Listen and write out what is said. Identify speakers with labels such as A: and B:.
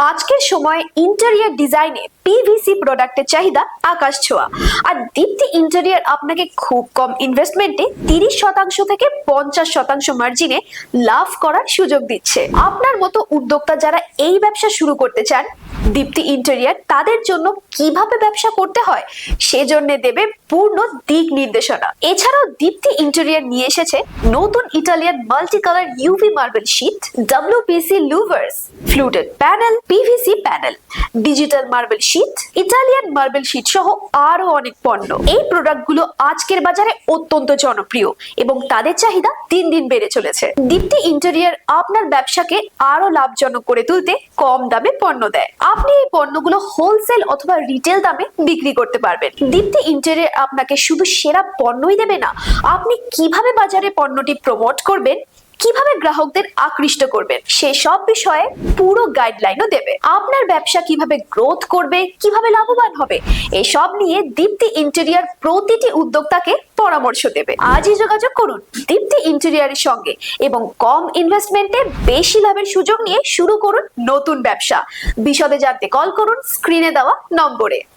A: আজকের সময়ে ইন্টেরিয়র ডিজাইনে পিভিসি প্রোডাক্টের চাহিদা আকাশ ছোঁয়া। আর দীপ্তি ইন্টেরিয়র আপনাকে খুব কম ইনভেস্টমেন্টে 30% থেকে 50% মার্জিনে লাভ করার সুযোগ দিচ্ছে। আপনার মতো উদ্যোক্তা যারা এই ব্যবসা শুরু করতে চান, দীপ্তি ইন্টেরিয়র তাদের জন্য কিভাবে ব্যবসা করতে হয় সেজন্য দেবে পূর্ণ দিক নির্দেশনা। এছাড়াও দীপ্তি ইন্টেরিয়র নিয়ে এসেছে নতুন Italian multi colour UV marble sheet, WPC louvres, fluted panel, PVC panel, digital marble sheet, Italian marble sheet সহ আরো অনেক পণ্য। এই প্রোডাক্টগুলো আজকের বাজারে অত্যন্ত জনপ্রিয় এবং তাদের চাহিদা দিন দিন বেড়ে চলেছে। দীপ্তি ইন্টেরিয়র আপনার ব্যবসাকে আরো লাভজনক করে তুলতে কম দামে পণ্য দেয়। আপনি এই পণ্যগুলো হোলসেল অথবা রিটেল দামে বিক্রি করতে পারবেন। দীপ্তি ইন্টেরিয়র আপনাকে শুধু সেরা পণ্যই দেবে না, আপনি কিভাবে বাজারে পণ্যটি প্রমোট করবেন, কিভাবে গ্রাহকদের আকৃষ্ট করবেন সেসব বিষয়ে পুরো গাইডলাইনও দেবে। আপনার ব্যবসা কিভাবে গ্রোথ করবে, কিভাবে লাভবান হবে, এসব নিয়ে দীপ্তি ইন্টেরিয়র প্রতিটি উদ্যোক্তাকে পরামর্শ দেবে। আজই যোগাযোগ করুন দীপ্তি ইন্টেরিয়রের সঙ্গে এবং কম ইনভেস্টমেন্টে বেশি লাভের সুযোগ নিয়ে শুরু করুন নতুন ব্যবসা। বিশদে জানতে কল করুন স্ক্রিনে দেওয়া নম্বরে।